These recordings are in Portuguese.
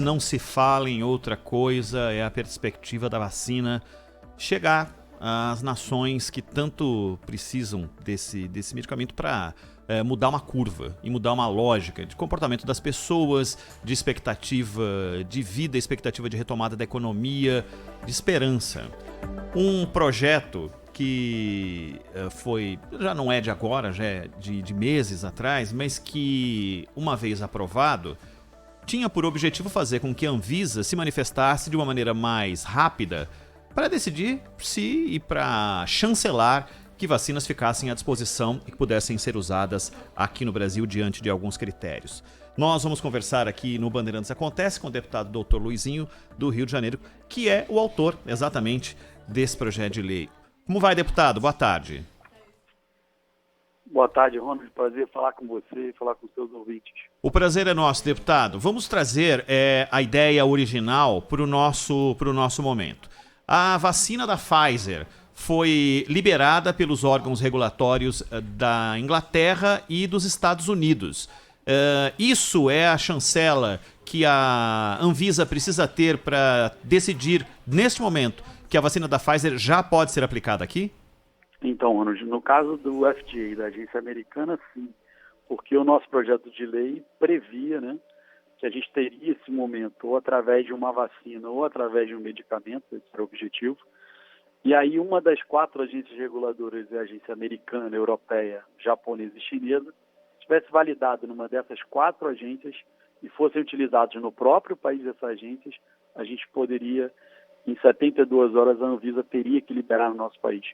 Não se fala em outra coisa, é a perspectiva da vacina chegar às nações que tanto precisam desse medicamento para mudar uma curva e mudar uma lógica de comportamento das pessoas, de expectativa de vida, expectativa de retomada da economia, de esperança. Um projeto que já não é de agora, já é de meses atrás, mas que, uma vez aprovado, tinha por objetivo fazer com que a Anvisa se manifestasse de uma maneira mais rápida para decidir se e para chancelar que vacinas ficassem à disposição e que pudessem ser usadas aqui no Brasil diante de alguns critérios. Nós vamos conversar aqui no Bandeirantes Acontece com o deputado Dr. Luizinho, do Rio de Janeiro, que é o autor exatamente desse projeto de lei. Como vai, deputado? Boa tarde. Boa tarde, Ronald. Prazer falar com você e falar com os seus ouvintes. O prazer é nosso, deputado. Vamos trazer a ideia original para o nosso momento. A vacina da Pfizer foi liberada pelos órgãos regulatórios da Inglaterra e dos Estados Unidos. Isso é a chancela que a Anvisa precisa ter para decidir, neste momento, que a vacina da Pfizer já pode ser aplicada aqui? Então, Ronald, no caso do FDA, da agência americana, sim, porque o nosso projeto de lei previa, né, que a gente teria esse momento ou através de uma vacina ou através de um medicamento, esse era o objetivo. E aí uma das 4 agências reguladoras, a agência americana, europeia, japonesa e chinesa, tivesse validado numa dessas 4 agências e fossem utilizados no próprio país dessas agências, a gente poderia, em 72 horas, a Anvisa teria que liberar no nosso país.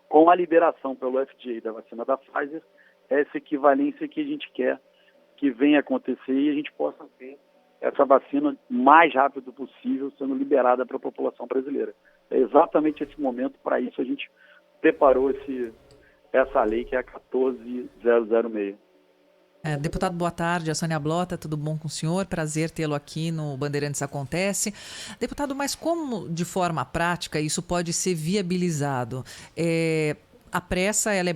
Com a liberação pelo FDA da vacina da Pfizer, essa equivalência que a gente quer que venha acontecer e a gente possa ter essa vacina o mais rápido possível sendo liberada para a população brasileira. É exatamente esse momento, para isso a gente preparou essa lei que é a 14006. Deputado, boa tarde. A Sônia Blota, tudo bom com o senhor? Prazer tê-lo aqui no Bandeirantes Acontece. Deputado, mas como de forma prática isso pode ser viabilizado? A pressa, ela é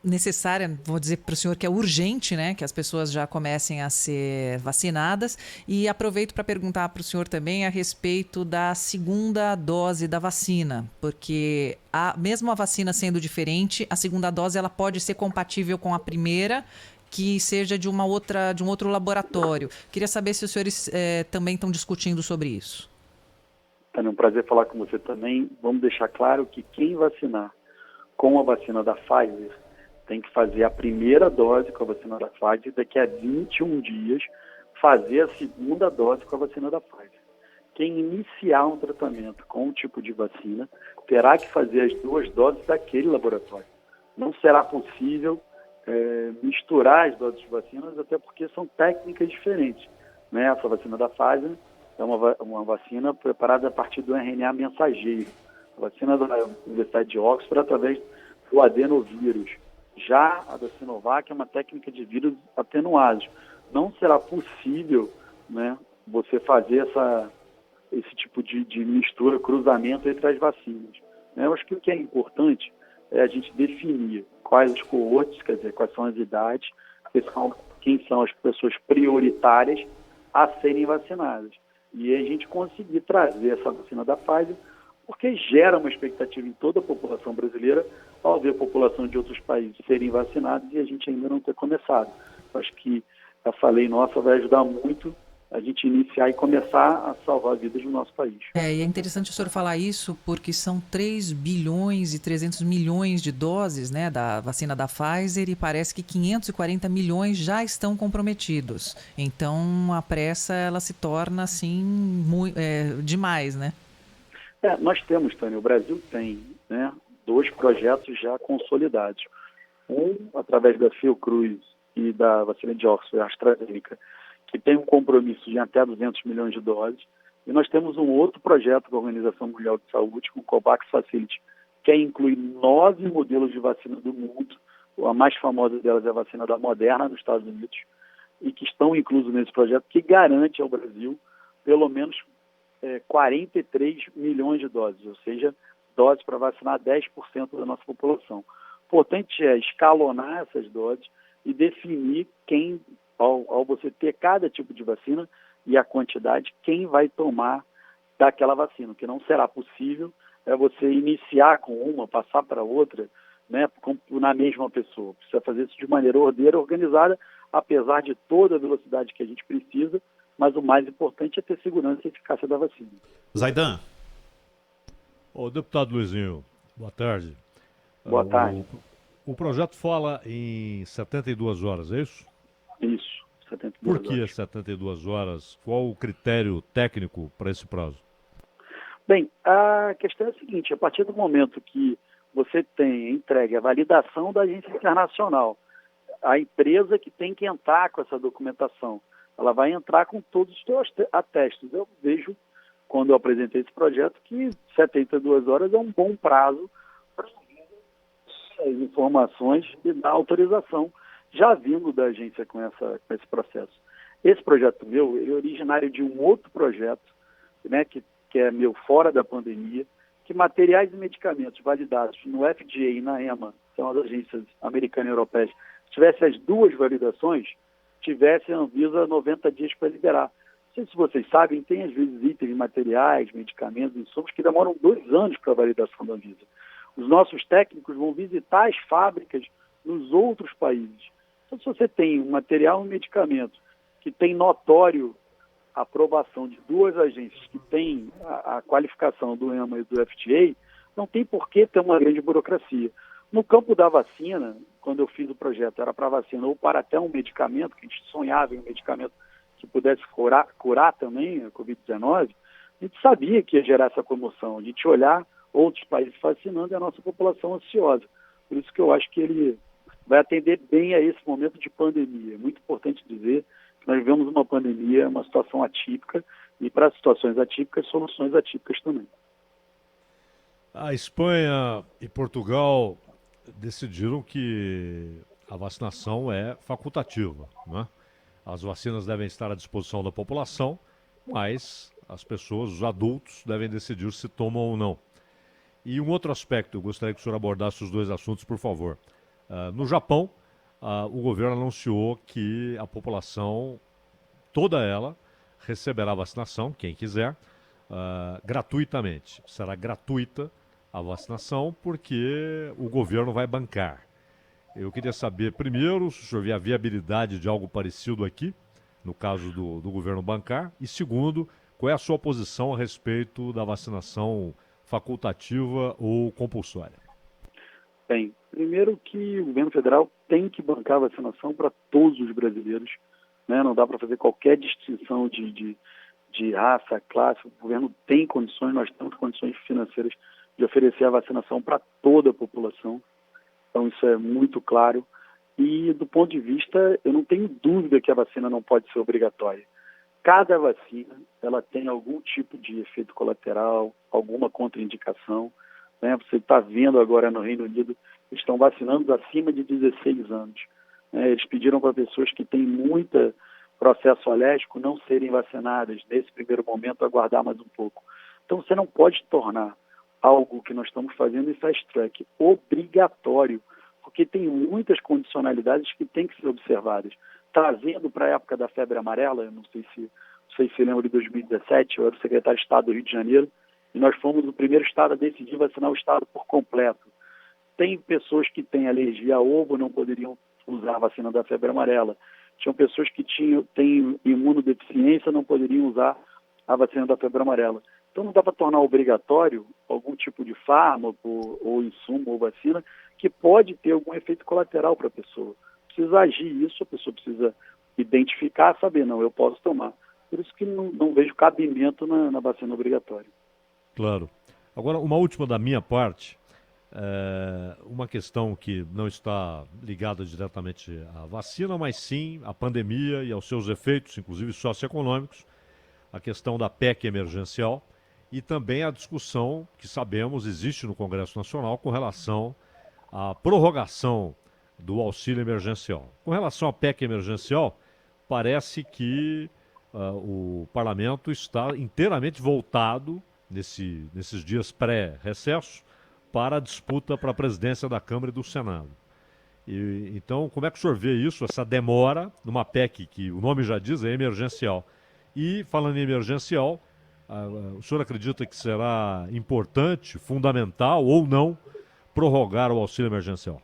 necessária, vou dizer para o senhor que é urgente, né, que as pessoas já comecem a ser vacinadas, e aproveito para perguntar para o senhor também a respeito da segunda dose da vacina, porque mesmo a vacina sendo diferente, a segunda dose ela pode ser compatível com a primeira, que seja de um outro laboratório. Queria saber se os senhores também estão discutindo sobre isso. É um prazer falar com você também. Vamos deixar claro que quem vacinar com a vacina da Pfizer tem que fazer a primeira dose com a vacina da Pfizer, daqui a 21 dias fazer a segunda dose com a vacina da Pfizer. Quem iniciar um tratamento com um tipo de vacina terá que fazer as 2 doses daquele laboratório. Não será possível misturar as doses de vacinas, até porque são técnicas diferentes, né? Essa vacina da Pfizer é uma vacina preparada a partir do RNA mensageiro. A vacina da Universidade de Oxford através do adenovírus. Já a da Sinovac é uma técnica de vírus atenuados. Não será possível, né, você fazer esse tipo de mistura, cruzamento entre as vacinas. Eu acho que o que é importante é a gente definir quais os coortes, quer dizer, quais são as idades, quem são as pessoas prioritárias a serem vacinadas. E a gente conseguir trazer essa vacina da Pfizer, porque gera uma expectativa em toda a população brasileira ao ver a população de outros países serem vacinados e a gente ainda não ter começado. Acho que essa lei nossa vai ajudar muito a gente iniciar e começar a salvar vidas no nosso país. E é interessante o senhor falar isso porque são 3 bilhões e 300 milhões de doses, né, da vacina da Pfizer e parece que 540 milhões já estão comprometidos. Então a pressa ela se torna assim demais, né? Nós temos, Tânia, o Brasil tem, né, 2 projetos já consolidados. Um através da Fiocruz e da vacina de Oxford, a AstraZeneca, que tem um compromisso de até 200 milhões de doses. E nós temos um outro projeto da Organização Mundial de Saúde, com o COVAX Facility, que inclui 9 modelos de vacina do mundo. A mais famosa delas é a vacina da Moderna, nos Estados Unidos, e que estão inclusos nesse projeto, que garante ao Brasil pelo menos 43 milhões de doses, ou seja, doses para vacinar 10% da nossa população. O importante é escalonar essas doses e definir quem, ao você ter cada tipo de vacina, e a quantidade, quem vai tomar daquela vacina. O que não será possível é você iniciar com uma, passar para outra, né, na mesma pessoa. Precisa fazer isso de maneira ordeira, organizada, apesar de toda a velocidade que a gente precisa, mas o mais importante é ter segurança e eficácia da vacina. Zaidan. Ô, deputado Luizinho, boa tarde. Boa tarde. O projeto fala em 72 horas, é isso? Isso, 72 Por que horas. 72 horas? Qual o critério técnico para esse prazo? Bem, a questão é a seguinte, a partir do momento que você tem entregue a validação da agência internacional, a empresa que tem que entrar com essa documentação, ela vai entrar com todos os seus atestos. Eu vejo, quando eu apresentei esse projeto, que 72 horas é um bom prazo para as informações e dar autorização, já vindo da agência com esse processo. Esse projeto meu, ele é originário de um outro projeto, né, que é meu fora da pandemia, que materiais e medicamentos validados no FDA e na EMA, que são as agências americanas e europeias, se tivesse as duas validações, tivesse a Anvisa 90 dias para liberar. Não sei se vocês sabem, tem às vezes itens, materiais, medicamentos, insumos que demoram 2 anos para a validação da Anvisa. Os nossos técnicos vão visitar as fábricas nos outros países. Então, se você tem um material e um medicamento que tem notório aprovação de duas agências que têm a qualificação do EMA e do FDA, não tem por que ter uma grande burocracia. No campo da vacina, quando eu fiz o projeto, era para vacina ou para até um medicamento, que a gente sonhava em um medicamento que pudesse curar também a Covid-19, a gente sabia que ia gerar essa comoção, a gente olhar outros países vacinando e a nossa população ansiosa. Por isso que eu acho que ele vai atender bem a esse momento de pandemia. É muito importante dizer que nós vivemos uma pandemia, uma situação atípica, e para situações atípicas, soluções atípicas também. A Espanha e Portugal decidiram que a vacinação é facultativa, né? As vacinas devem estar à disposição da população, mas as pessoas, os adultos, devem decidir se tomam ou não. E um outro aspecto, eu gostaria que o senhor abordasse os dois assuntos, por favor. No Japão, o governo anunciou que a população, toda ela, receberá vacinação, quem quiser, gratuitamente. Será gratuita a vacinação porque o governo vai bancar. Eu queria saber, primeiro, se o senhor vê a viabilidade de algo parecido aqui, no caso do governo bancar, e segundo, qual é a sua posição a respeito da vacinação facultativa ou compulsória? Bem, primeiro que o governo federal tem que bancar a vacinação para todos os brasileiros, né? Não dá para fazer qualquer distinção de raça, classe. O governo tem condições, nós temos condições financeiras de oferecer a vacinação para toda a população. Então isso é muito claro. E do ponto de vista, eu não tenho dúvida que a vacina não pode ser obrigatória. Cada vacina, ela tem algum tipo de efeito colateral, alguma contraindicação, né? Você está vendo agora no Reino Unido, eles estão vacinando acima de 16 anos. Né? Eles pediram para pessoas que têm muito processo alérgico não serem vacinadas, nesse primeiro momento, aguardar mais um pouco. Então você não pode tornar algo que nós estamos fazendo em fast track obrigatório, porque tem muitas condicionalidades que têm que ser observadas. Trazendo para a época da febre amarela, eu não sei se lembra de 2017, eu era o secretário de Estado do Rio de Janeiro, e nós fomos o primeiro estado a decidir vacinar o estado por completo. Tem pessoas que têm alergia a ovo, não poderiam usar a vacina da febre amarela. Tinham pessoas que têm imunodeficiência, não poderiam usar a vacina da febre amarela. Então não dá para tornar obrigatório algum tipo de fármaco ou insumo ou vacina que pode ter algum efeito colateral para a pessoa. Precisa agir isso, a pessoa precisa identificar, saber, não, eu posso tomar. Por isso que não vejo cabimento na vacina obrigatória. Claro. Agora, uma última da minha parte, uma questão que não está ligada diretamente à vacina, mas sim à pandemia e aos seus efeitos, inclusive socioeconômicos, a questão da PEC emergencial e também a discussão que sabemos existe no Congresso Nacional com relação à prorrogação do auxílio emergencial. Com relação à PEC emergencial, parece que o parlamento está inteiramente voltado, nesses dias pré-recesso, para a disputa para a presidência da Câmara e do Senado. Então, como é que o senhor vê isso, essa demora numa PEC que o nome já diz, é emergencial? E, falando em emergencial, o senhor acredita que será importante, fundamental ou não, prorrogar o auxílio emergencial?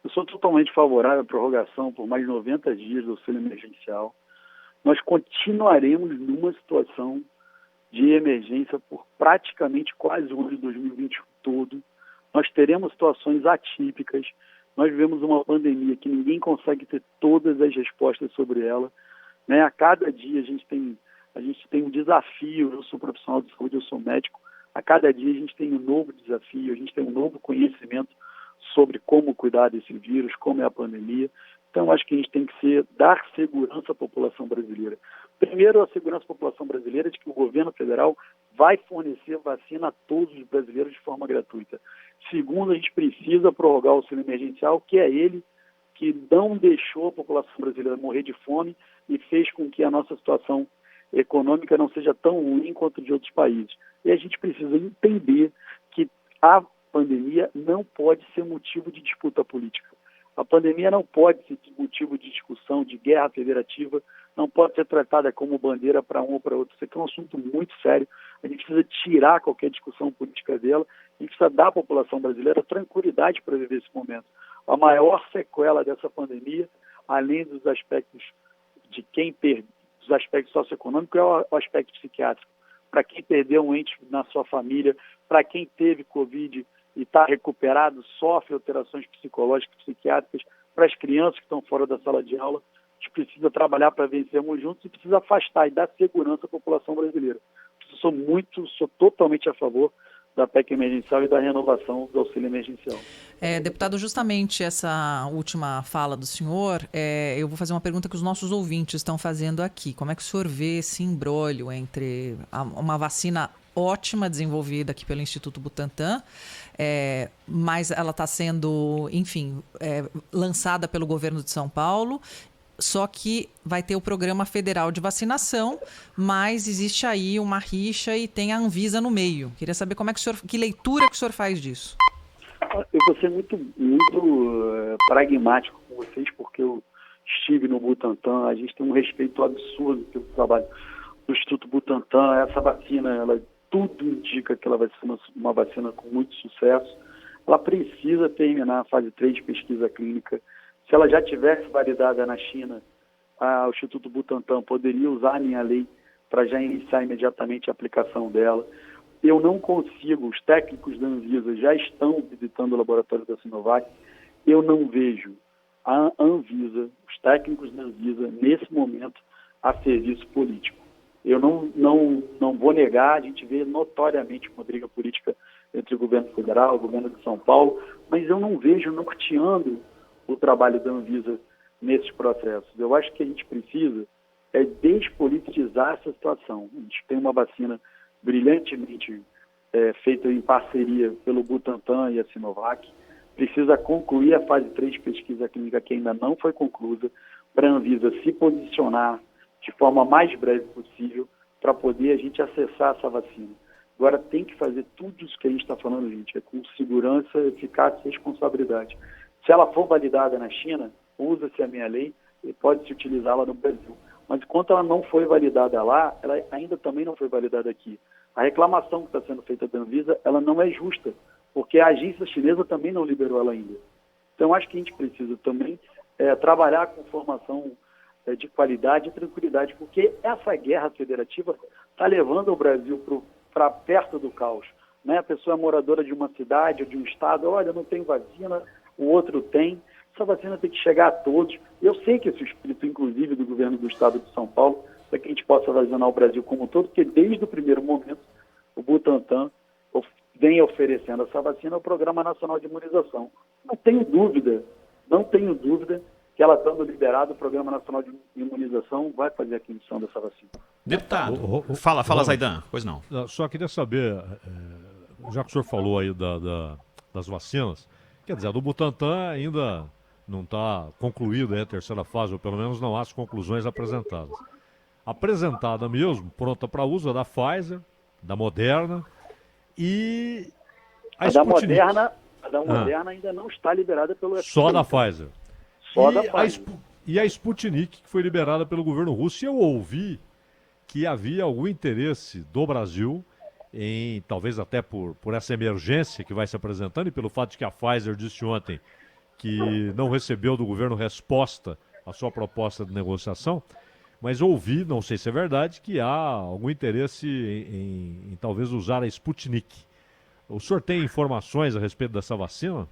Eu sou totalmente favorável à prorrogação por mais 90 dias do auxílio emergencial. Nós continuaremos numa situação de emergência por praticamente quase o ano de 2021 todo. Nós teremos situações atípicas. Nós vivemos uma pandemia que ninguém consegue ter todas as respostas sobre ela, né? A cada dia a gente tem um desafio. Eu sou profissional de saúde, eu sou médico. A cada dia a gente tem um novo desafio, a gente tem um novo conhecimento sobre como cuidar desse vírus, como é a pandemia. Então, acho que a gente tem que dar segurança à população brasileira. Primeiro, a segurança à população brasileira de que o governo federal vai fornecer vacina a todos os brasileiros de forma gratuita. Segundo, a gente precisa prorrogar o auxílio emergencial, que é ele que não deixou a população brasileira morrer de fome e fez com que a nossa situação econômica não seja tão ruim quanto de outros países. E a gente precisa entender que a pandemia não pode ser motivo de disputa política. A pandemia não pode ser motivo de discussão, de guerra federativa, não pode ser tratada como bandeira para um ou para outro. Isso aqui é um assunto muito sério. A gente precisa tirar qualquer discussão política dela. A gente precisa dar à população brasileira tranquilidade para viver esse momento. A maior sequela dessa pandemia, além dos aspectos de dos aspectos socioeconômicos, é o aspecto psiquiátrico. Para quem perdeu um ente na sua família, para quem teve Covid e está recuperado, sofre alterações psicológicas, psiquiátricas, para as crianças que estão fora da sala de aula, a gente precisa trabalhar para vencermos juntos e precisa afastar e dar segurança à população brasileira. Sou totalmente a favor da PEC emergencial e da renovação do auxílio emergencial. Deputado, justamente essa última fala do senhor, eu vou fazer uma pergunta que os nossos ouvintes estão fazendo aqui. Como é que o senhor vê esse imbróglio entre uma vacina ótima desenvolvida aqui pelo Instituto Butantan, mas ela está sendo, enfim, lançada pelo governo de São Paulo, só que vai ter o programa federal de vacinação, mas existe aí uma rixa e tem a Anvisa no meio. Queria saber que leitura que o senhor faz disso. Eu vou ser muito pragmático com vocês, porque eu estive no Butantan, a gente tem um respeito absurdo pelo trabalho do Instituto Butantan. Essa vacina, tudo indica que ela vai ser uma vacina com muito sucesso. Ela precisa terminar a fase 3 de pesquisa clínica. Se ela já tivesse validada na China, o Instituto Butantan poderia usar a minha lei para já iniciar imediatamente a aplicação dela. Eu não consigo, os técnicos da Anvisa já estão visitando o laboratório da Sinovac, eu não vejo a Anvisa, os técnicos da Anvisa, nesse momento, a serviço político. Eu não vou negar, a gente vê notoriamente uma briga política entre o governo federal e o governo de São Paulo, mas eu não vejo norteando o trabalho da Anvisa nesses processos. Eu acho que a gente precisa despolitizar essa situação. A gente tem uma vacina brilhantemente feita em parceria pelo Butantan e a Sinovac, precisa concluir a fase 3 de pesquisa clínica que ainda não foi conclusa, para a Anvisa se posicionar de forma mais breve possível para poder a gente acessar essa vacina. Agora tem que fazer tudo isso que a gente está falando, gente, com segurança, eficácia e responsabilidade. Se ela for validada na China, usa-se a minha lei e pode-se utilizá-la no Brasil. Mas enquanto ela não foi validada lá, ela ainda também não foi validada aqui. A reclamação que está sendo feita da Anvisa, ela não é justa, porque a agência chinesa também não liberou ela ainda. Então, acho que a gente precisa também trabalhar com formação de qualidade e tranquilidade, porque essa guerra federativa está levando o Brasil para perto do caos. Né? A pessoa é moradora de uma cidade ou de um estado, olha, não tem vacina, o outro tem. Essa vacina tem que chegar a todos. Eu sei que esse é o espírito, inclusive, do governo do estado de São Paulo, para que a gente possa vacinar o Brasil como um todo, porque desde o primeiro momento o Butantan vem oferecendo essa vacina ao Programa Nacional de Imunização. Não tenho dúvida que ela estando liberada, o Programa Nacional de Imunização vai fazer a aquisição dessa vacina. Deputado, fala Zaidan, pois não. Só queria saber, já que o senhor falou aí das vacinas, quer dizer, a do Butantan ainda não está concluída a terceira fase, ou pelo menos não há as conclusões apresentadas. Apresentada mesmo, pronta para uso, a da Pfizer, da Moderna e a Sputnik. A da Moderna ainda não está liberada pelo FDA. Só da Pfizer. Só da Pfizer. E a Sputnik, que foi liberada pelo governo russo. E eu ouvi que havia algum interesse do Brasil em, talvez até por essa emergência que vai se apresentando e pelo fato de que a Pfizer disse ontem que não recebeu do governo resposta à sua proposta de negociação, mas ouvi, não sei se é verdade, que há algum interesse em talvez usar a Sputnik. O senhor tem informações a respeito dessa vacina?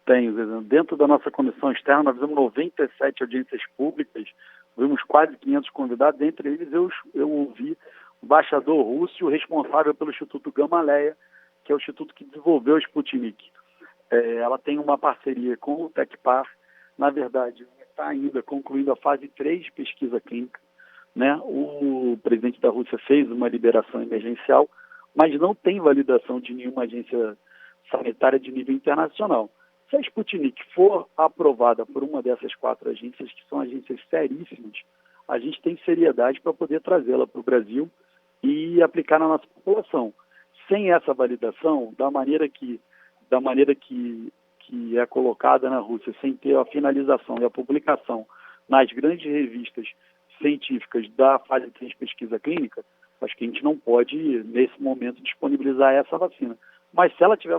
Tenho. Dentro da nossa comissão externa, nós fizemos 97 audiências públicas, vimos quase 500 convidados, dentre eles eu ouvi o embaixador russo, o responsável pelo Instituto Gamaleya, que é o instituto que desenvolveu a Sputnik. Ela tem uma parceria com o Tecpar, na verdade, está ainda concluindo a fase 3 de pesquisa clínica, né? O presidente da Rússia fez uma liberação emergencial, mas não tem validação de nenhuma agência sanitária de nível internacional. Se a Sputnik for aprovada por uma dessas 4 agências, que são agências seríssimas, a gente tem seriedade para poder trazê-la para o Brasil e aplicar na nossa população. Sem essa validação, da maneira que é colocada na Rússia, sem ter a finalização e a publicação nas grandes revistas científicas da fase 3 de pesquisa clínica, acho que a gente não pode, nesse momento, disponibilizar essa vacina. Mas se ela tiver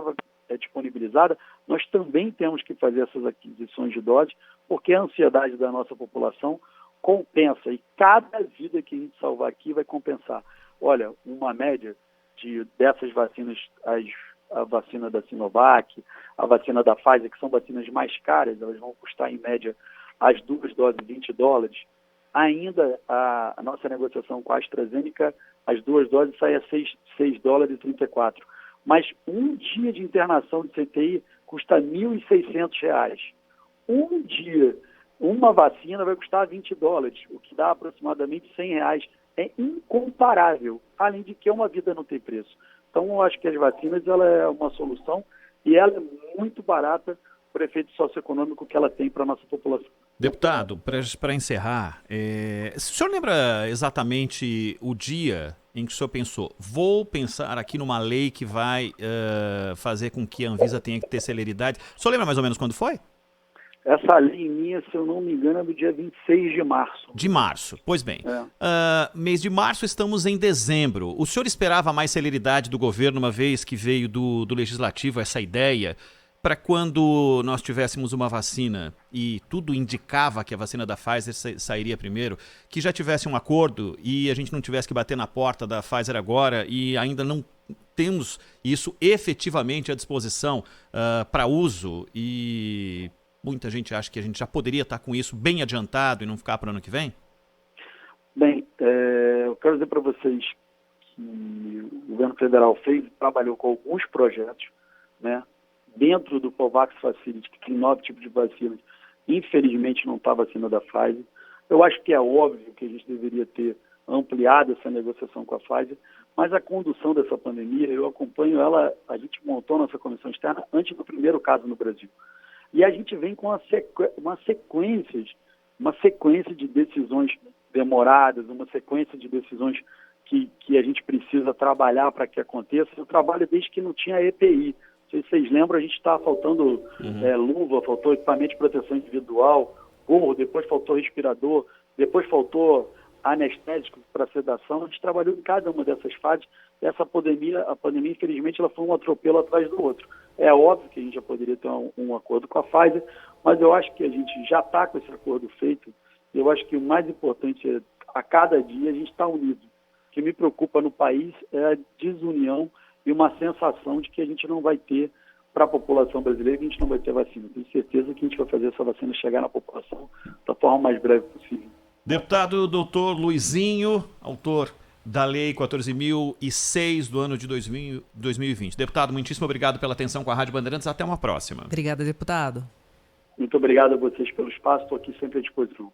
disponibilizada, nós também temos que fazer essas aquisições de doses, porque a ansiedade da nossa população compensa, e cada vida que a gente salvar aqui vai compensar. Olha, uma média dessas vacinas, a vacina da Sinovac, a vacina da Pfizer, que são vacinas mais caras, elas vão custar em média as 2 doses $20. Ainda a nossa negociação com a AstraZeneca, as 2 doses saem a $6,34. Mas um dia de internação de CTI custa R$ 1.600. Um dia, uma vacina vai custar $20, o que dá aproximadamente R$ 100. É incomparável, além de que uma vida não tem preço. Então, eu acho que as vacinas ela é uma solução e ela é muito barata por efeito socioeconômico que ela tem para a nossa população. Deputado, para encerrar, o senhor lembra exatamente o dia em que o senhor pensou, vou pensar aqui numa lei que vai fazer com que a Anvisa tenha que ter celeridade? O senhor lembra mais ou menos quando foi? Essa lei minha, se eu não me engano, é do dia 26 de março. De março, pois bem. Mês de março, estamos em dezembro. O senhor esperava mais celeridade do governo, uma vez que veio do Legislativo essa ideia, para quando nós tivéssemos uma vacina, e tudo indicava que a vacina da Pfizer sairia primeiro, que já tivesse um acordo e a gente não tivesse que bater na porta da Pfizer agora e ainda não temos isso efetivamente à disposição para uso, e muita gente acha que a gente já poderia estar com isso bem adiantado e não ficar para o ano que vem? Bem, eu quero dizer para vocês que o governo federal trabalhou com alguns projetos, né? Dentro do COVAX Facility, que tem 9 tipos de vacinas, infelizmente não está a vacina da Pfizer. Eu acho que é óbvio que a gente deveria ter ampliado essa negociação com a Pfizer, mas a condução dessa pandemia, eu acompanho ela, a gente montou nossa comissão externa antes do primeiro caso no Brasil. E a gente vem com uma sequência de decisões demoradas, uma sequência de decisões que a gente precisa trabalhar para que aconteça. Eu trabalho desde que não tinha EPI. Não sei se vocês lembram, a gente estava faltando luva, faltou equipamento de proteção individual, gorro, depois faltou respirador, depois faltou anestésico para sedação. A gente trabalhou em cada uma dessas fases. A pandemia, infelizmente, ela foi um atropelo atrás do outro. É óbvio que a gente já poderia ter um acordo com a Pfizer, mas eu acho que a gente já está com esse acordo feito. Eu acho que o mais importante é, a cada dia, a gente está unido. O que me preocupa no país é a desunião e uma sensação de que a gente não vai ter, para a população brasileira, que a gente não vai ter vacina. Tenho certeza que a gente vai fazer essa vacina chegar na população da forma mais breve possível. Deputado doutor Luizinho, autor da Lei 14.006 do ano de 2020. Deputado, muitíssimo obrigado pela atenção com a Rádio Bandeirantes. Até uma próxima. Obrigada, deputado. Muito obrigado a vocês pelo espaço. Estou aqui sempre à disposição.